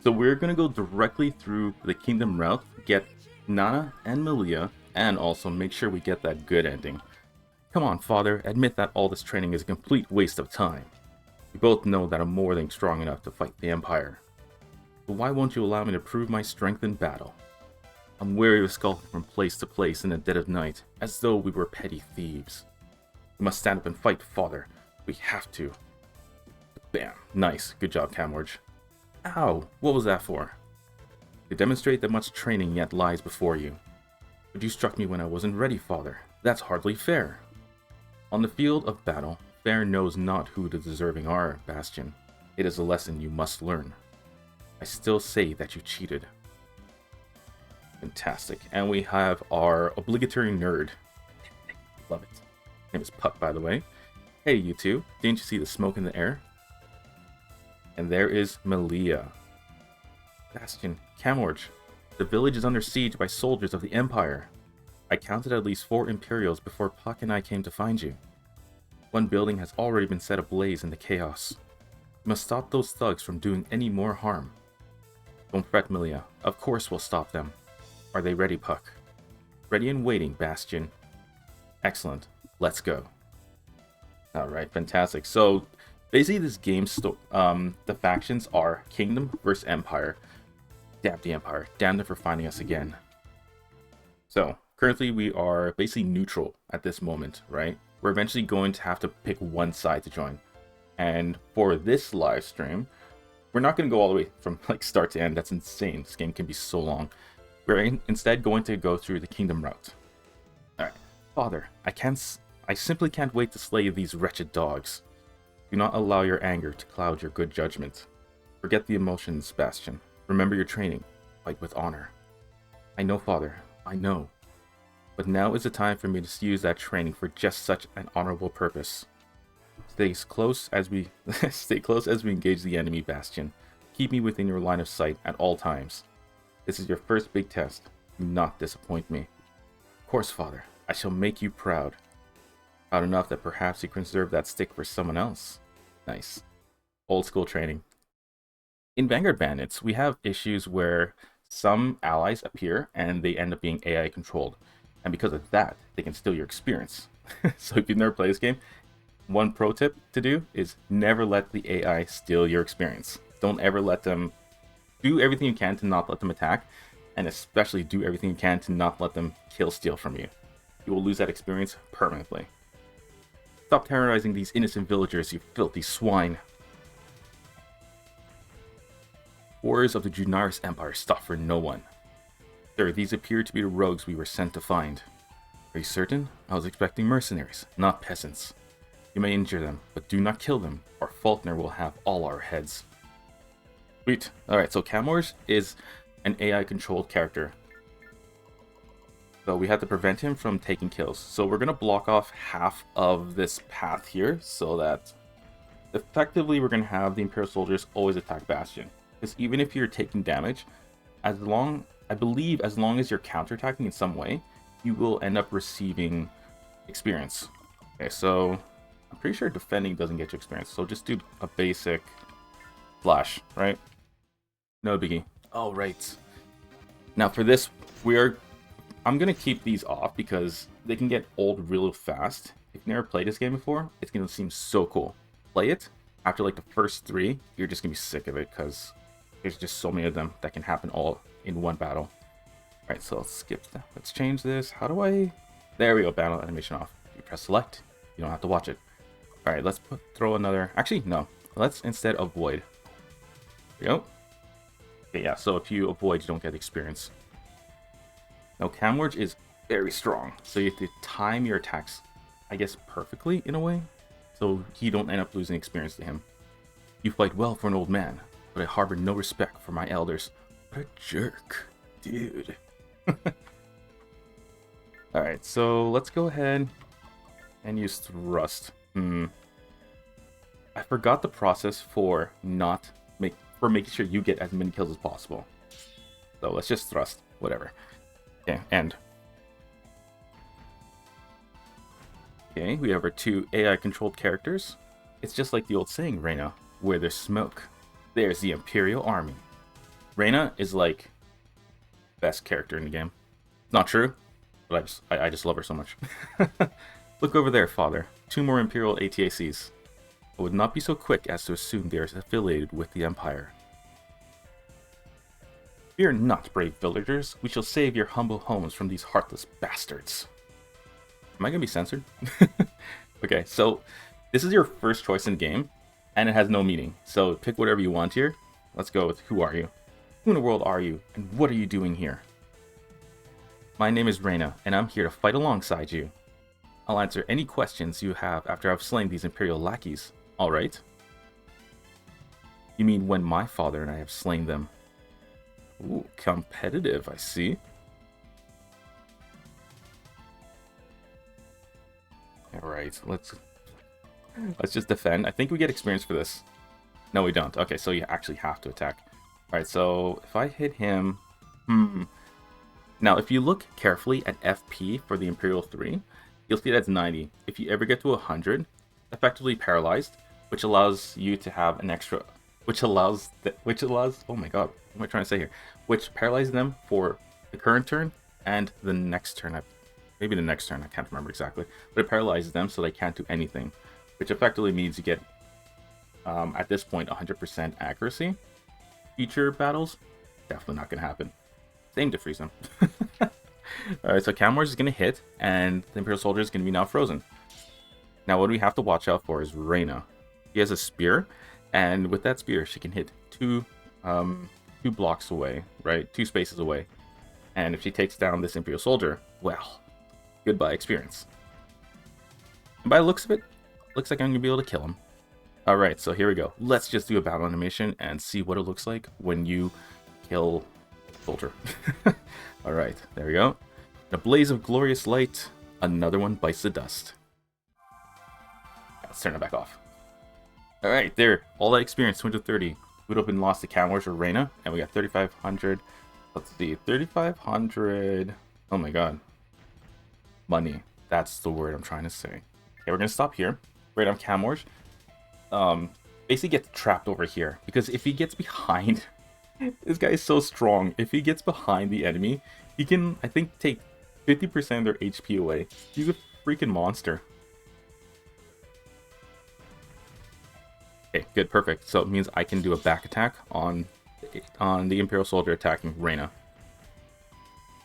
So we're gonna go directly through the kingdom route, get Nana and Melia, and also make sure we get that good ending. Come on, father, admit that all this training is a complete waste of time. We both know that I'm more than strong enough to fight the Empire. But why won't you allow me to prove my strength in battle? I'm weary of skulking from place to place in the dead of night, as though we were petty thieves. We must stand up and fight, father. We have to. Bam. Nice. Good job, Kamorge. Ow! What was that for? To demonstrate that much training yet lies before you. But you struck me when I wasn't ready, father. That's hardly fair. On the field of battle, fair knows not who the deserving are, Bastion. It is a lesson you must learn. I still say that you cheated. Fantastic. And we have our obligatory nerd. Love it. His name is Puck, by the way. Hey, you two. Didn't you see the smoke in the air? And there is Melia. Bastion, Kamorge. The village is under siege by soldiers of the Empire. I counted at least 4 Imperials before Puck and I came to find you. One building has already been set ablaze in the chaos. You must stop those thugs from doing any more harm. Don't fret, Melia. Of course we'll stop them. Are they ready, Puck? Ready and waiting, Bastion. Excellent. Let's go. Alright, fantastic. So, basically this game, the factions are Kingdom versus Empire. Damn the Empire. Damn them for finding us again. So, currently we are basically neutral at this moment, right? We're eventually going to have to pick one side to join. And for this live stream, we're not going to go all the way from like start to end. That's insane. This game can be so long. We're instead going to go through the kingdom route. Alright. Father, I simply can't wait to slay these wretched dogs. Do not allow your anger to cloud your good judgment. Forget the emotions, Bastion. Remember your training. Fight with honor. I know, Father. I know. But now is the time for me to use that training for just such an honorable purpose. Stay close as we engage the enemy, Bastion. Keep me within your line of sight at all times. This is your first big test. Do not disappoint me. Of course, Father. I shall make you proud. Proud enough that perhaps you can reserve that stick for someone else. Nice. Old school training. In Vanguard Bandits, we have issues where some allies appear and they end up being AI controlled. And because of that, they can steal your experience. So if you've never played this game, one pro tip to do is never let the AI steal your experience. Don't ever let them. Do everything you can to not let them attack, and especially do everything you can to not let them steal from you. You will lose that experience permanently. Stop terrorizing these innocent villagers, you filthy swine. Warriors of the Junaris Empire stop for no one. Sir, these appear to be the rogues we were sent to find. Are you certain? I was expecting mercenaries, not peasants. You may injure them, but do not kill them, or Faulkner will have all our heads. Sweet. Alright, so Kamorge is an AI-controlled character. So we have to prevent him from taking kills. So we're going to block off half of this path here, so that effectively we're going to have the Imperial soldiers always attack Bastion. Because even if you're taking damage, I believe as long as you're counterattacking in some way, you will end up receiving experience. Okay, so I'm pretty sure defending doesn't get you experience, so just do a basic flash, right? No biggie. Oh, right. Now for this, I'm going to keep these off because they can get old real fast. If you've never played this game before, it's going to seem so cool. Play it, after like the first 3, you're just going to be sick of it because there's just so many of them that can happen all in one battle. Alright, so let's skip that. Let's change this. How do I... There we go, battle animation off. You press select, you don't have to watch it. Alright, let's throw another... Actually, no. Let's instead avoid. There we go. Okay, yeah, so if you avoid, you don't get experience. Now, Kamorge is very strong, so you have to time your attacks, I guess, perfectly in a way, so you don't end up losing experience to him. You fight well for an old man, but I harbor no respect for my elders. What a jerk, dude. Alright, so let's go ahead and use thrust. I forgot the process for making sure you get as many kills as possible. So let's just thrust, whatever. Okay, end. Okay, we have our 2 AI-controlled characters. It's just like the old saying, Reyna, where there's smoke, there's the Imperial Army. Reyna is like best character in the game. Not true, but I just love her so much. Look over there, father. 2 more Imperial ATACs. I would not be so quick as to assume they are affiliated with the Empire. Fear not, brave villagers. We shall save your humble homes from these heartless bastards. Am I gonna be censored? Okay, so this is your first choice in the game, and it has no meaning. So pick whatever you want here. Let's go with who are you? Who in the world are you, and what are you doing here? My name is Reyna, and I'm here to fight alongside you. I'll answer any questions you have after I've slain these Imperial lackeys. Alright? You mean when my father and I have slain them? Ooh, competitive, I see. Alright, let's just defend. I think we get experience for this. No, we don't. Okay, so you actually have to attack. Alright, so if I hit him... Now, if you look carefully at FP for the Imperial 3, you'll see that's 90. If you ever get to 100, effectively paralyzed, which allows you to have an extra... Which allows... Oh my god, what am I trying to say here? Which paralyzes them for the current turn and the next turn. Maybe the next turn, I can't remember exactly. But it paralyzes them so they can't do anything. Which effectively means you get, at this point, 100% accuracy. Future battles, definitely not going to happen. Same to freeze them. Alright, so Kamorge is going to hit, and the Imperial Soldier is going to be now frozen. Now what we have to watch out for is Reyna. He has a spear, and with that spear, she can hit two blocks away, right? 2 spaces away. And if she takes down this Imperial Soldier, well, goodbye experience. And by the looks of it, looks like I'm going to be able to kill him. Alright, so here we go. Let's just do a battle animation and see what it looks like when you kill a soldier. Alright, there we go. In a blaze of glorious light, another one bites the dust. Let's turn it back off. Alright, there. All that experience, 230. We'd have been lost to Kamorge or Reyna, and we got 3,500. Let's see, 3,500. Oh my god. Money. That's the word I'm trying to say. Okay, we're gonna stop here. Right on Kamorge. Basically gets trapped over here, because if he gets behind, this guy is so strong. If he gets behind the enemy, he can, I think, take 50% of their HP away. He's a freaking monster. Okay, good, perfect. So it means I can do a back attack on the Imperial Soldier attacking Reyna.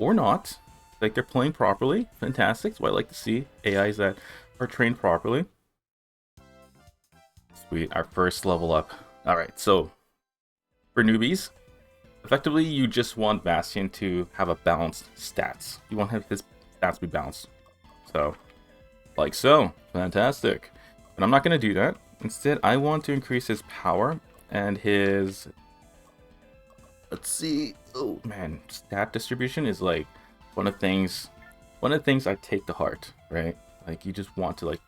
Or not. Like, they're playing properly. Fantastic. That's what I like to see. AIs that are trained properly. Sweet, our first level up. Alright, so for newbies, effectively you just want Bastion to have a balanced stats. You want his stats be balanced. So, like so. Fantastic. But I'm not going to do that. Instead, I want to increase his power and his... Let's see. Oh man, stat distribution is like one of the things I take to heart, right? Like, you just want to like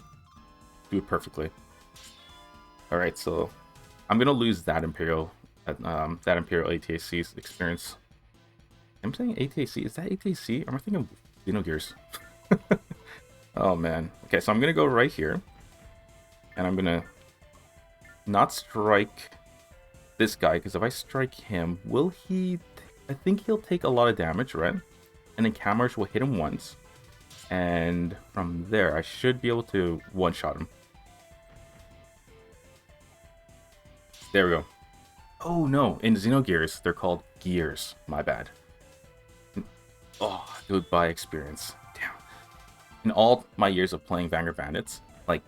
do it perfectly. All right, so I'm gonna lose that Imperial ATAC's experience. I'm saying ATAC. Is that ATAC? Am I thinking Xenogears? Oh man. Okay, so I'm gonna go right here, and I'm gonna not strike this guy, because if I strike him, will he... I think he'll take a lot of damage, right? And then Kamorge will hit him once, and from there I should be able to one-shot him. There we go. Oh no, in Xenogears they're called gears. My bad. Oh, goodbye experience. Damn. In all my years of playing Vanguard Bandits, like,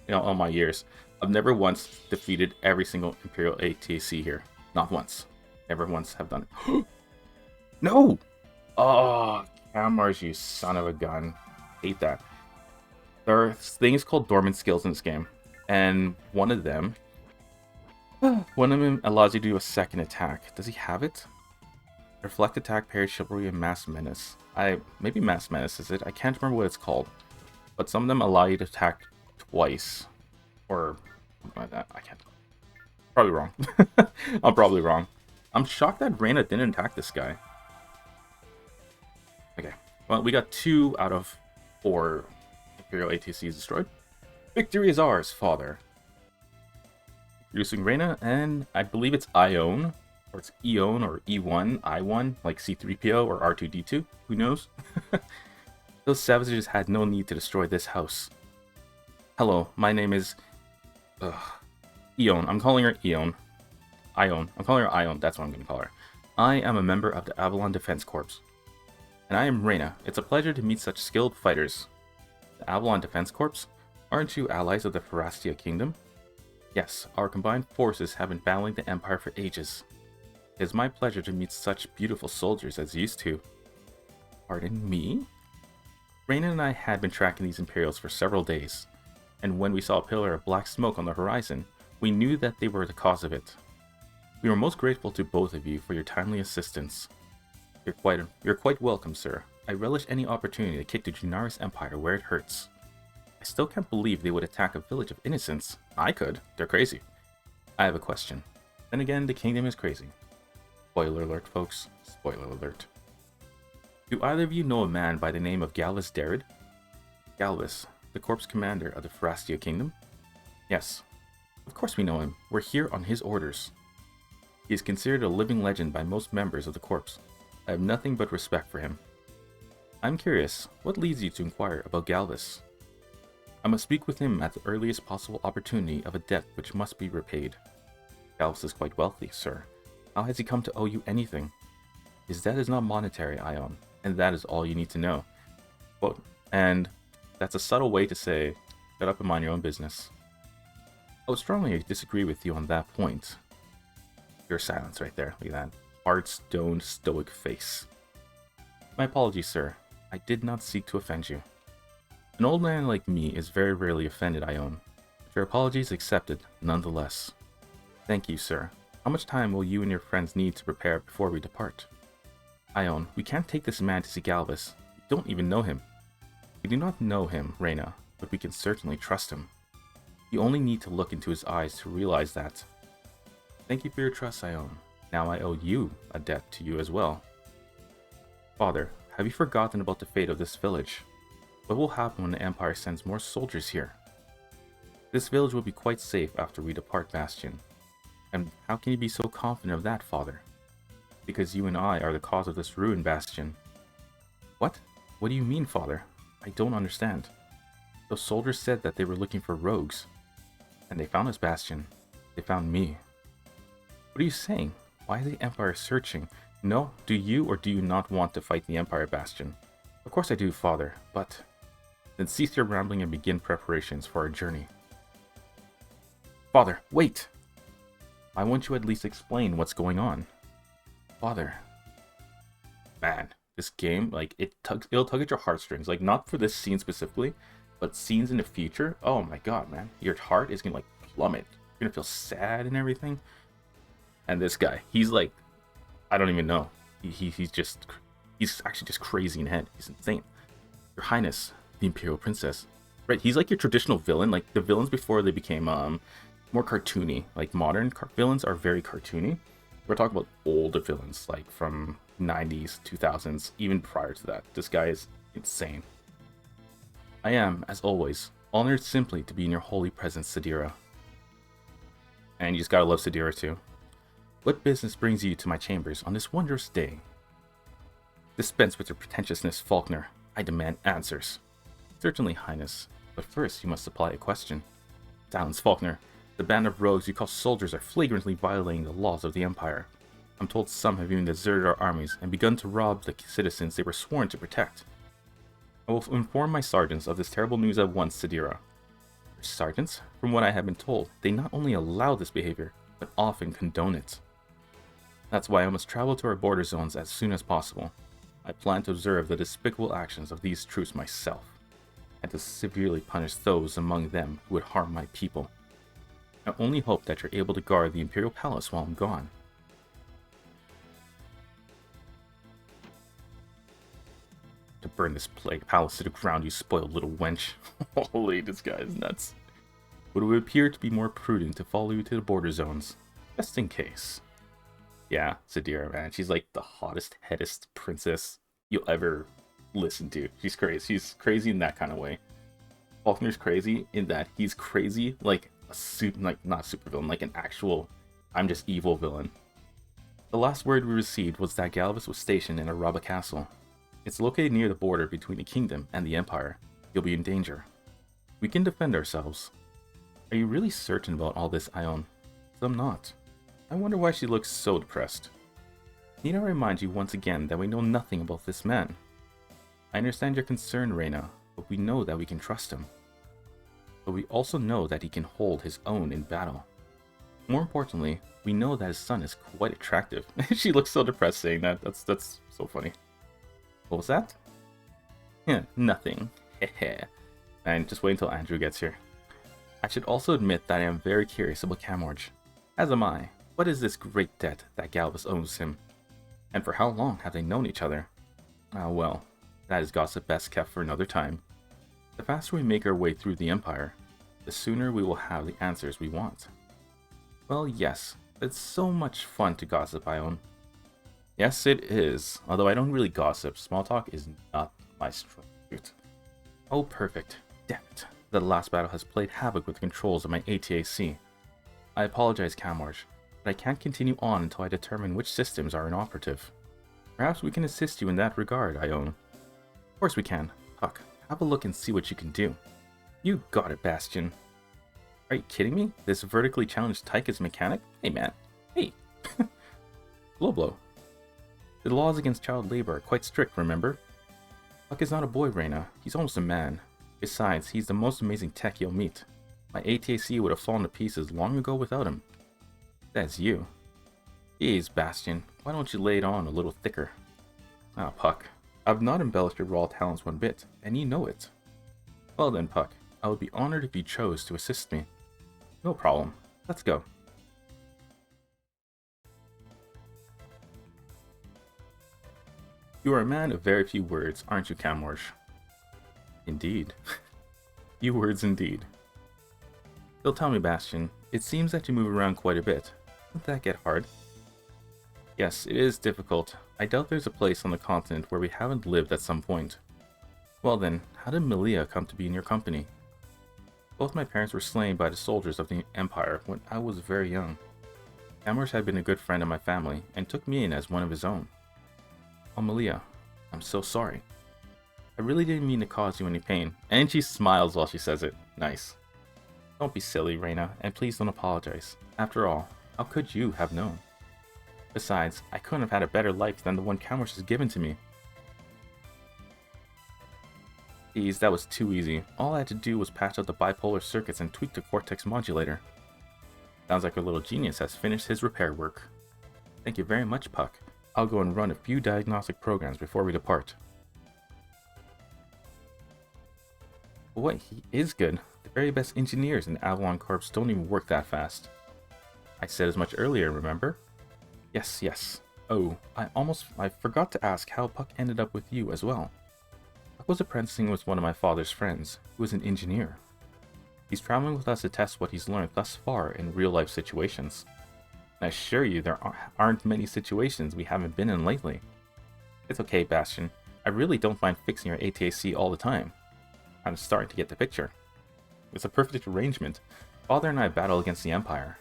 you know, all my years, I've never once defeated every single Imperial ATAC here. Not once. Never once have done it. No! Oh, Kamorge, you son of a gun. Hate that. There are things called dormant skills in this game, and one of them allows you to do a second attack. Does he have it? Reflect attack, parry, chivalry, and mass menace. Maybe mass menace is it? I can't remember what it's called. But some of them allow you to attack twice. Or something like that. I can't. Probably wrong. I'm probably wrong. I'm shocked that Reyna didn't attack this guy. Okay. Well, we got 2 out of 4 Imperial ATCs destroyed. Victory is ours, father. Introducing Reyna, and I believe it's Ione. Or it's Ione or E1, I1, like C3PO or R2D2, who knows? Those savages had no need to destroy this house. Hello, my name is... Ione. I'm calling her Ione. Ione. I'm calling her Ione, that's what I'm going to call her. I am a member of the Avalon Defense Corps. And I am Reyna. It's a pleasure to meet such skilled fighters. The Avalon Defense Corps? Aren't you allies of the Fruah Kingdom? Yes, our combined forces have been battling the Empire for ages. It is my pleasure to meet such beautiful soldiers as these two. Pardon me? Reyna and I had been tracking these Imperials for several days, and when we saw a pillar of black smoke on the horizon, we knew that they were the cause of it. We were most grateful to both of you for your timely assistance. You're quite welcome, sir. I relish any opportunity to kick the Junaris Empire where it hurts. I still can't believe they would attack a village of innocents. I could. They're crazy. I have a question. Then again, the kingdom is crazy. Spoiler alert, folks. Spoiler alert. Do either of you know a man by the name of Galvis Darid? Galvis, the corps commander of the Fruah Kingdom? Yes. Of course we know him. We're here on his orders. He is considered a living legend by most members of the corps. I have nothing but respect for him. I'm curious, what leads you to inquire about Galvis? I must speak with him at the earliest possible opportunity of a debt which must be repaid. Galvis is quite wealthy, sir. How has he come to owe you anything? His debt is not monetary, Ione, and that is all you need to know. But, and that's a subtle way to say, shut up and mind your own business. I would strongly disagree with you on that point. Your silence right there, look at that. Hard stone stoic face. My apologies, sir. I did not seek to offend you. An old man like me is very rarely offended, Ione. But your apology is accepted, nonetheless. Thank you, sir. How much time will you and your friends need to prepare before we depart? Ione, we can't take this man to see Galvis. We don't even know him. We do not know him, Reyna, but we can certainly trust him. You only need to look into his eyes to realize that. Thank you for your trust, Ione. Now I owe you a debt to you as well. Father, have you forgotten about the fate of this village? What will happen when the Empire sends more soldiers here? This village will be quite safe after we depart Bastion. And how can you be so confident of that, Father? Because you and I are the cause of this ruined Bastion. What? What do you mean, Father? I don't understand. Those soldiers said that they were looking for rogues. And they found us, Bastion. They found me. What are you saying? Why is the Empire searching? No, do you or do you not want to fight the Empire, Bastion? Of course I do, Father, but... Then cease your rambling and begin preparations for our journey. Father, wait! I want you at least explain what's going on. Father. Man, this game, like, it'll tug at your heartstrings. Like, not for this scene specifically, but scenes in the future. Oh my god, man. Your heart is gonna, like, plummet. You're gonna feel sad and everything. And this guy, he's like, I don't even know. He's actually just crazy in the head. He's insane. Your Highness, the Imperial Princess. Right, he's like your traditional villain. Like, the villains before they became more cartoony. Like, modern villains are very cartoony. We're talking about older villains, like from 90s, 2000s, even prior to that. This guy is insane. I am, as always, honored simply to be in your holy presence, Sadira. And you just gotta love Sadira too. What business brings you to my chambers on this wondrous day? Dispense with your pretentiousness, Faulkner. I demand answers. Certainly, Highness, but first you must supply a question. Silence, Faulkner. The band of rogues you call soldiers are flagrantly violating the laws of the Empire. I'm told some have even deserted our armies and begun to rob the citizens they were sworn to protect. I will inform my sergeants of this terrible news at once, Sadira. Sergeants? From what I have been told, they not only allow this behavior, but often condone it. That's why I must travel to our border zones as soon as possible. I plan to observe the despicable actions of these troops myself, and to severely punish those among them who would harm my people. I only hope that you're able to guard the Imperial Palace while I'm gone. To burn this palace to the ground, you spoiled little wench. Holy, this guy is nuts. But it would appear to be more prudent to follow you to the border zones, just in case. Yeah, Sadira, man, she's like the hottest, headest princess you'll ever listen to. She's crazy. She's crazy in that kind of way. Faulkner's crazy in that he's crazy like a not super villain, like an actual I'm just evil villain. The last word we received was that Galvus was stationed in Araba Castle. It's located near the border between the kingdom and the Empire. You'll be in danger. We can defend ourselves. Are you really certain about all this, Ione? I'm not. I wonder why she looks so depressed. Need I remind you once again that we know nothing about this man? I understand your concern, Reyna, but we know that we can trust him. But we also know that he can hold his own in battle. More importantly, we know that his son is quite attractive. She looks so depressed saying that. That's so funny. What was that? Yeah, nothing. Heh. And just wait until Andrew gets here. I should also admit that I am very curious about Kamorge. As am I. What is this great debt that Galvus owes him? And for how long have they known each other? Ah well, that is gossip best kept for another time. The faster we make our way through the Empire, the sooner we will have the answers we want. Well, yes, it's so much fun to gossip, Ione. Yes, it is. Although I don't really gossip, small talk is not my strong suit. Oh, perfect. Damn it. The last battle has played havoc with the controls of my ATAC. I apologize, Kamorge, but I can't continue on until I determine which systems are inoperative. Perhaps we can assist you in that regard, Ione. Of course we can. Puck, have a look and see what you can do. You got it, Bastion. Are you kidding me? This vertically challenged Tychus mechanic? Hey man. Hey. Blow. The laws against child labor are quite strict, remember? Puck is not a boy, Reyna. He's almost a man. Besides, he's the most amazing tech you'll meet. My ATAC would have fallen to pieces long ago without him. That's you. Jeez, Bastion, why don't you lay it on a little thicker? Ah, Puck. I've not embellished your raw talents one bit, and you know it. Well then, Puck, I would be honored if you chose to assist me. No problem. Let's go. You are a man of very few words, aren't you, Kamorge? Indeed. Few words indeed. You'll tell me, Bastion, it seems that you move around quite a bit. Doesn't that get hard? Yes, it is difficult. I doubt there's a place on the continent where we haven't lived at some point. Well then, how did Melia come to be in your company? Both my parents were slain by the soldiers of the Empire when I was very young. Kamorge had been a good friend of my family and took me in as one of his own. Oh, Melia, I'm so sorry. I really didn't mean to cause you any pain. And she smiles while she says it. Nice. Don't be silly, Reyna, and please don't apologize. After all, how could you have known? Besides, I couldn't have had a better life than the one Kamorge has given to me. Geez, that was too easy. All I had to do was patch out the bipolar circuits and tweak the Cortex modulator. Sounds like our little genius has finished his repair work. Thank you very much, Puck. I'll go and run a few diagnostic programs before we depart. Boy, he is good. The very best engineers in Avalon Corps don't even work that fast. I said as much earlier, remember? Yes. Oh, I forgot to ask how Puck ended up with you as well. Puck was apprenticing with one of my father's friends, who is an engineer. He's traveling with us to test what he's learned thus far in real-life situations. And I assure you there aren't many situations we haven't been in lately. It's okay, Bastion. I really don't mind fixing your ATAC all the time. I'm starting to get the picture. It's a perfect arrangement. Father and I battle against the Empire.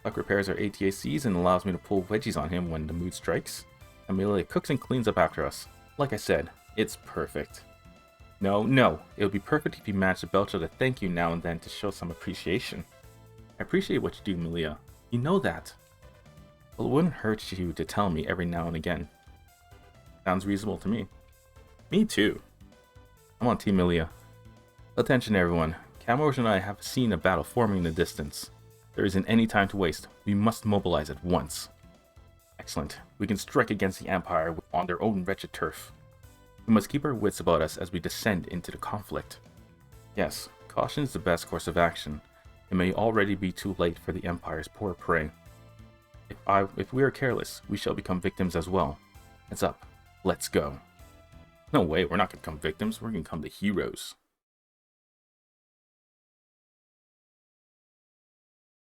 Puck repairs our ATACs and allows me to pull wedgies on him when the mood strikes. Melia cooks and cleans up after us. Like I said, it's perfect. No, it would be perfect if you managed to belch out a thank you now and then to show some appreciation. I appreciate what you do, Melia. You know that. Well, it wouldn't hurt you to tell me every now and again. Sounds reasonable to me. Me too. I'm on Team Melia. Attention everyone. Kamorge and I have seen a battle forming in the distance. There isn't any time to waste. We must mobilize at once. Excellent. We can strike against the Empire on their own wretched turf. We must keep our wits about us as we descend into the conflict. Yes, caution is the best course of action. It may already be too late for the Empire's poor prey. If we are careless, we shall become victims as well. Heads up. Let's go. No way, we're not going to become victims. We're going to become the heroes.